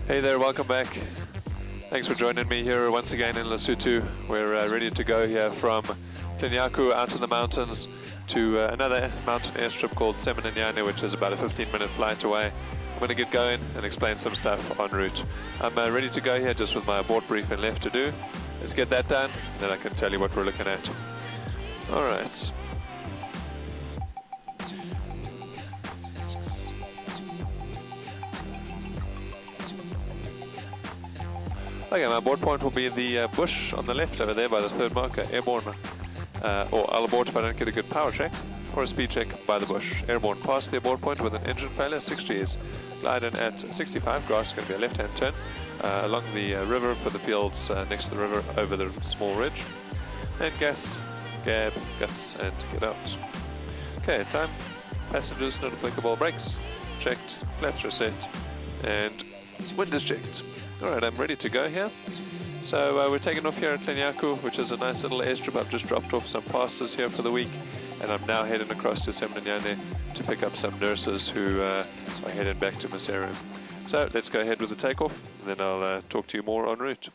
Hey there, welcome back. Thanks for joining me here once again in Lesotho. We're ready to go here from Tlanyako out in the mountains to another mountain airstrip called Semenanyane, which is about a 15-minute flight away. I'm going to get going and explain some stuff en route. I'm ready to go here just with my abort briefing left to do. Let's get that done, then I can tell you what we're looking at. Alright. Okay, my abort point will be the bush on the left over there by the third marker, airborne, or I'll abort if I don't get a good power check, or a speed check by the bush. Airborne past the abort point with an engine failure, 6 Gs. Glide in at 65, grass is going to be a left-hand turn, along the river for the fields next to the river over the small ridge. And gas, gab, guts, and get out. Okay, time, passengers, not applicable, brakes, checked, flaps are set, and wind is checked. Alright, I'm ready to go here. So we're taking off here at Tlanyako, which is a nice little airstrip. I've just dropped off some pastors here for the week, and I'm now heading across to Semenanyane to pick up some nurses who are heading back to Maseru. So let's go ahead with the takeoff, and then I'll talk to you more en route.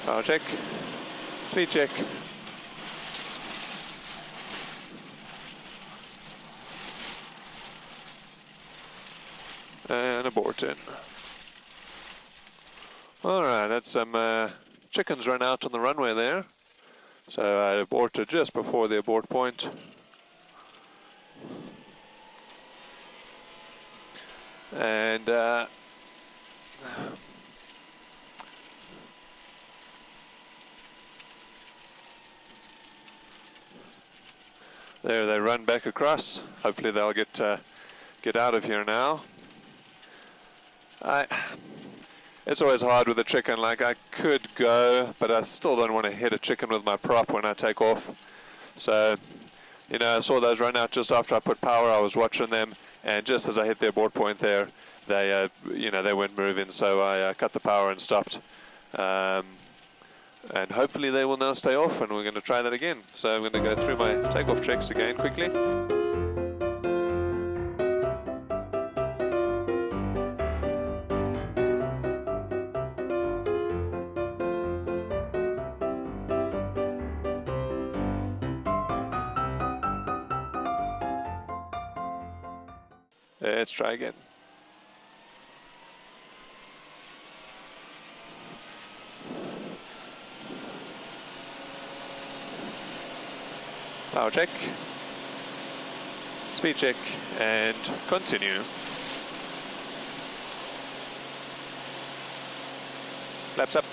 Power check, speed check. And abort in. Alright, that's some chickens run out on the runway there. So I aborted just before the abort point. And there they run back across. Hopefully they'll get out of here now. It's always hard with a chicken. Like, I could go, but I still don't want to hit a chicken with my prop when I take off. So, you know, I saw those run out just after I put power. I was watching them, and just as I hit the abort point there, they, you know, they weren't moving. So I cut the power and stopped. And hopefully they will now stay off, and we're going to try that again. So I'm going to go through my takeoff checks again quickly. Let's try again. Power check, speed check, and continue. Flaps up.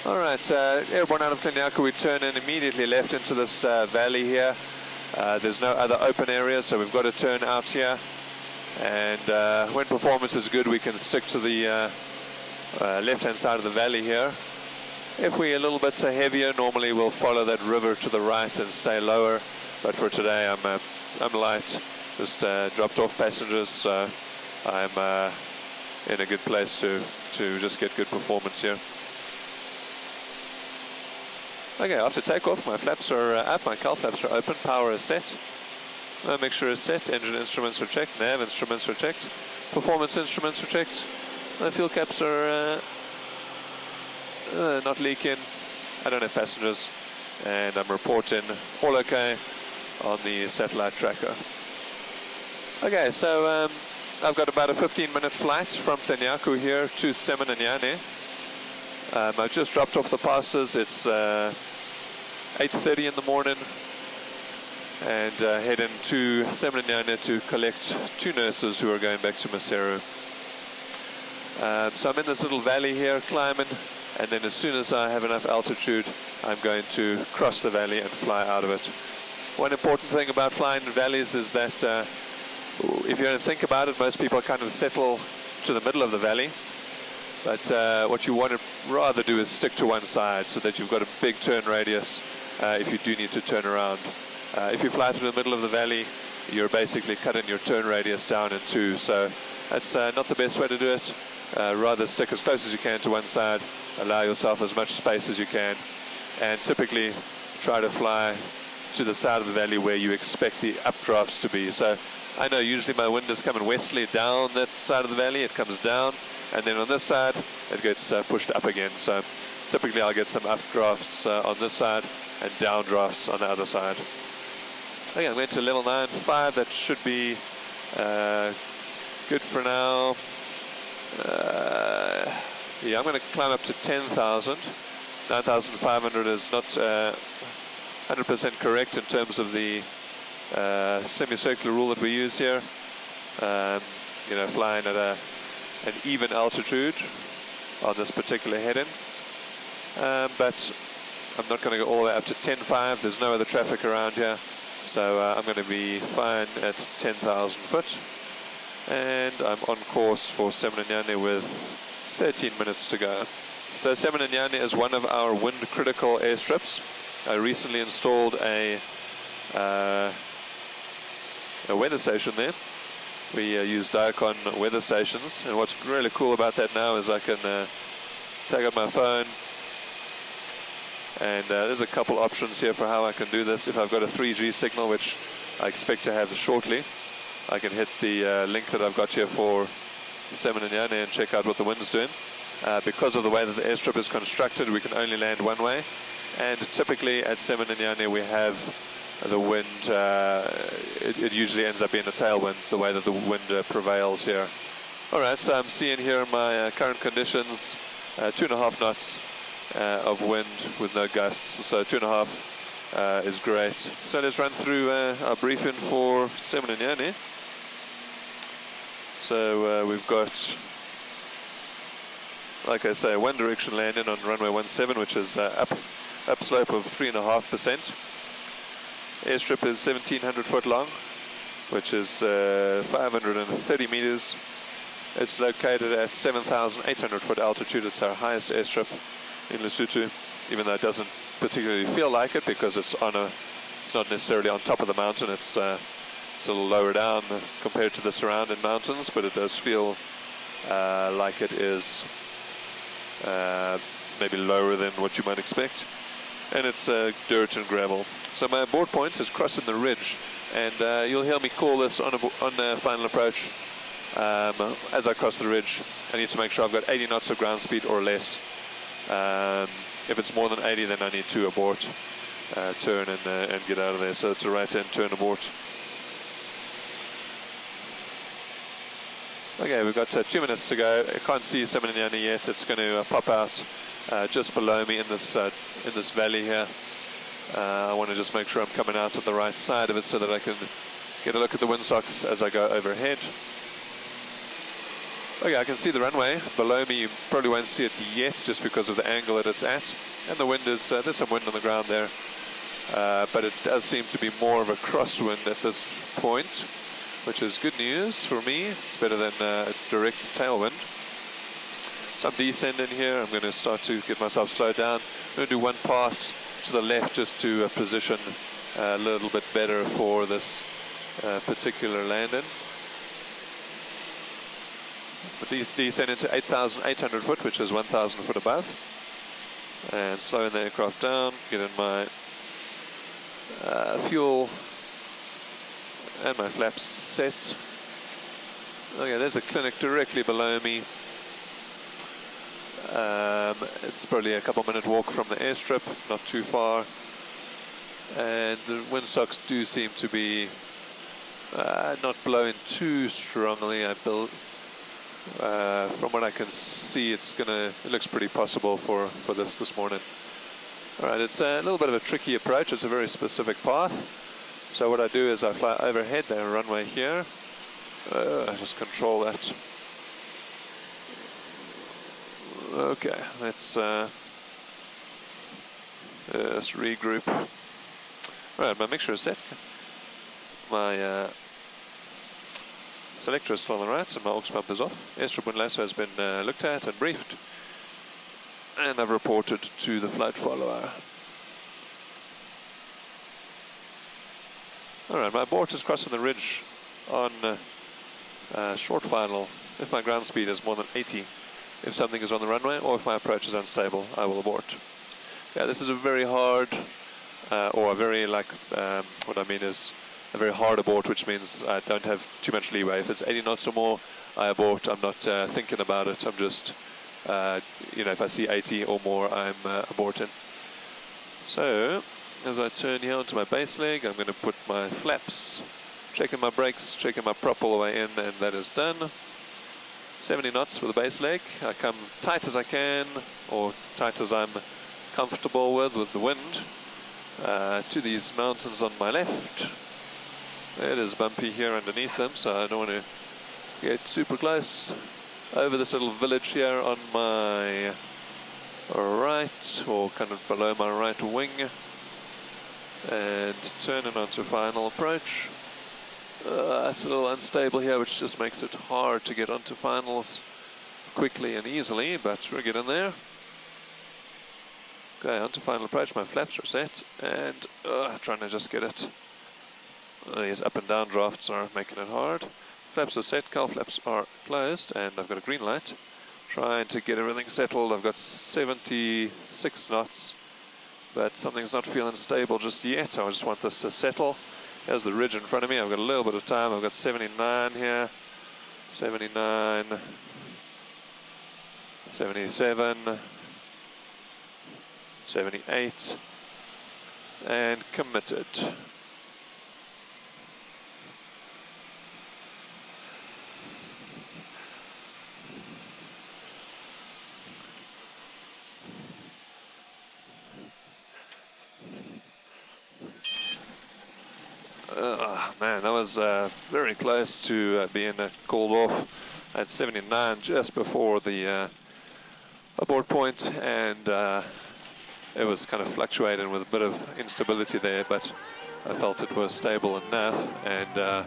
Alright, airborne out of Tlanyako, we turn in immediately left into this valley here. There's no other open areas, so we've got to turn out here. And when performance is good, we can stick to the left-hand side of the valley here. If we're a little bit heavier, normally we'll follow that river to the right and stay lower. But for today, I'm light. Just dropped off passengers, so I'm in a good place to just get good performance here. Okay, after takeoff, my flaps are up, my cowl flaps are open, power is set. Mixture is set, engine instruments are checked, nav instruments are checked, performance instruments are checked. The fuel caps are not leaking. I don't have passengers, and I'm reporting all okay on the satellite tracker. Okay, so I've got about a 15-minute flight from Tlanyako here to Semenanyane. I've just dropped off the pastors. It's 8:30 in the morning, and heading to Semenanyane to collect 2 nurses who are going back to Maseru. So I'm in this little valley here climbing, and then as soon as I have enough altitude, I'm going to cross the valley and fly out of it. One important thing about flying in valleys is that if you don't think about it, most people kind of settle to the middle of the valley. But what you want to rather do is stick to one side so that you've got a big turn radius if you do need to turn around. If you fly through the middle of the valley, you're basically cutting your turn radius down in two. So that's not the best way to do it. Rather stick as close as you can to one side, allow yourself as much space as you can, and typically try to fly to the side of the valley where you expect the updrafts to be. So I know usually my wind is coming westerly down that side of the valley, it comes down, and then on this side it gets pushed up again. So typically I'll get some updrafts on this side and downdrafts on the other side. Okay, I'm going to level 9.5, that should be good for now. Yeah, I'm going to climb up to 10,000. 9,500 is not 100% correct in terms of the semicircular rule that we use here. You know, flying at an even altitude on this particular heading. But I'm not going to go all the way up to 10.5. There's no other traffic around here. So I'm going to be fine at 10,000 foot. And I'm on course for Semenanyane with 13 minutes to go. So Semenanyane is one of our wind critical airstrips. I recently installed a weather station there. We use Diacon weather stations, and what's really cool about that now is I can take up my phone, and there's a couple options here for how I can do this. If I've got a 3G signal, which I expect to have shortly, I can hit the link that I've got here for Semenanyane and check out what the wind's doing. Because of the way that the airstrip is constructed, we can only land one way, and typically at Semenanyane we have the wind, it usually ends up being a tailwind, the way that the wind prevails here. Alright, so I'm seeing here my current conditions, 2.5 knots of wind with no gusts, so 2.5 is great. So let's run through our briefing for Semenanyane. So we've got, like I say, one direction landing on runway 17, which is upslope of 3.5%. Airstrip is 1,700 foot long, which is 530 meters. It's located at 7,800 foot altitude. It's our highest airstrip in Lesotho, even though it doesn't particularly feel like it because it's on it's not necessarily on top of the mountain. It's a little lower down compared to the surrounding mountains, but it does feel like it is maybe lower than what you might expect. And it's dirt and gravel. So my abort point is crossing the ridge, and you'll hear me call this on final approach. As I cross the ridge, I need to make sure I've got 80 knots of ground speed or less. If it's more than 80, then I need to abort, turn and get out of there. So it's a right hand turn abort. Okay, we've got 2 minutes to go. I can't see Semenanyane yet. It's going to pop out just below me in this valley here. I want to just make sure I'm coming out on the right side of it so that I can get a look at the windsocks as I go overhead. Okay, I can see the runway. Below me, you probably won't see it yet just because of the angle that it's at. And the wind is, there's some wind on the ground there. But it does seem to be more of a crosswind at this point, which is good news for me. It's better than a direct tailwind. So I'm descending here. I'm going to start to get myself slowed down. I'm going to do one pass to the left just to position a little bit better for this particular landing. But these descend into 8,800 foot, which is 1,000 foot above. And slowing the aircraft down, getting my fuel and my flaps set. Okay, there's a clinic directly below me. It's probably a couple-minute walk from the airstrip, not too far. And the windsocks do seem to be not blowing too strongly. From what I can see, it looks pretty possible for this morning. All right, it's a little bit of a tricky approach. It's a very specific path. So what I do is I fly overhead the runway here. I just control that. Okay, let's regroup. All right, my mixture is set. My selector is still on the right and my aux pump is off. Airstrip wind lasso has been looked at and briefed, and I've reported to the flight follower. Alright, my abort is crossing the ridge on short final. If my ground speed is more than 80, if something is on the runway, or if my approach is unstable, I will abort. Yeah, this is a very hard, or a very what I mean is a very hard abort, which means I don't have too much leeway. If it's 80 knots or more, I abort. I'm not thinking about it. I'm just, if I see 80 or more, I'm aborting. So, as I turn here onto my base leg, I'm going to put my flaps, checking my brakes, checking my prop all the way in, and that is done. 70 knots for the base leg. I come tight as I can, or tight as I'm comfortable with the wind, to these mountains on my left. It is bumpy here underneath them, so I don't want to get super close. Over this little village here on my right, or kind of below my right wing, and turning onto final approach. It's a little unstable here, which just makes it hard to get onto finals quickly and easily, but we're getting there. Okay, onto final approach, my flaps are set, and trying to just get it. These up and down drafts are making it hard. Flaps are set, cowl flaps are closed, and I've got a green light. Trying to get everything settled. I've got 76 knots, but something's not feeling stable just yet. I just want this to settle. There's the ridge in front of me. I've got a little bit of time. I've got 79 here, 79, 77, 78, and committed. Man, that was very close to being called off at 79 just before the abort point, and it was kind of fluctuating with a bit of instability there, but I felt it was stable enough, and I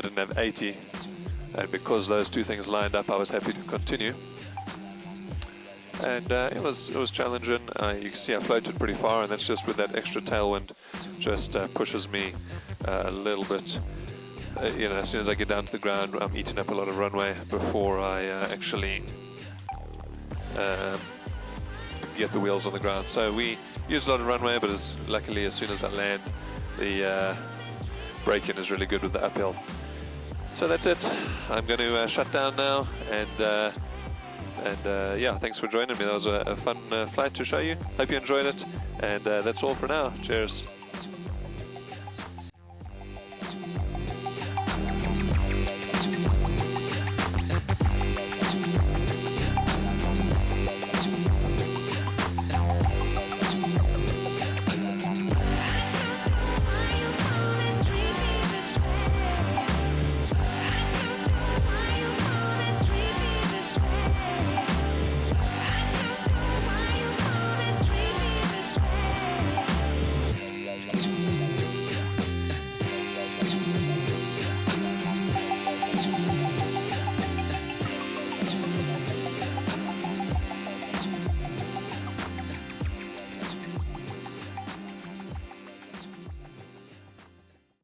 didn't have 80, and because those two things lined up, I was happy to continue. And it was challenging. You can see I floated pretty far, and that's just with that extra tailwind, just pushes me a little bit. As soon as I get down to the ground, I'm eating up a lot of runway before I actually get the wheels on the ground. So we use a lot of runway, but luckily as soon as I land, the braking is really good with the uphill. So that's it. I'm going to shut down now, and yeah, thanks for joining me. That was a fun flight to show you. Hope you enjoyed it, and that's all for now. Cheers.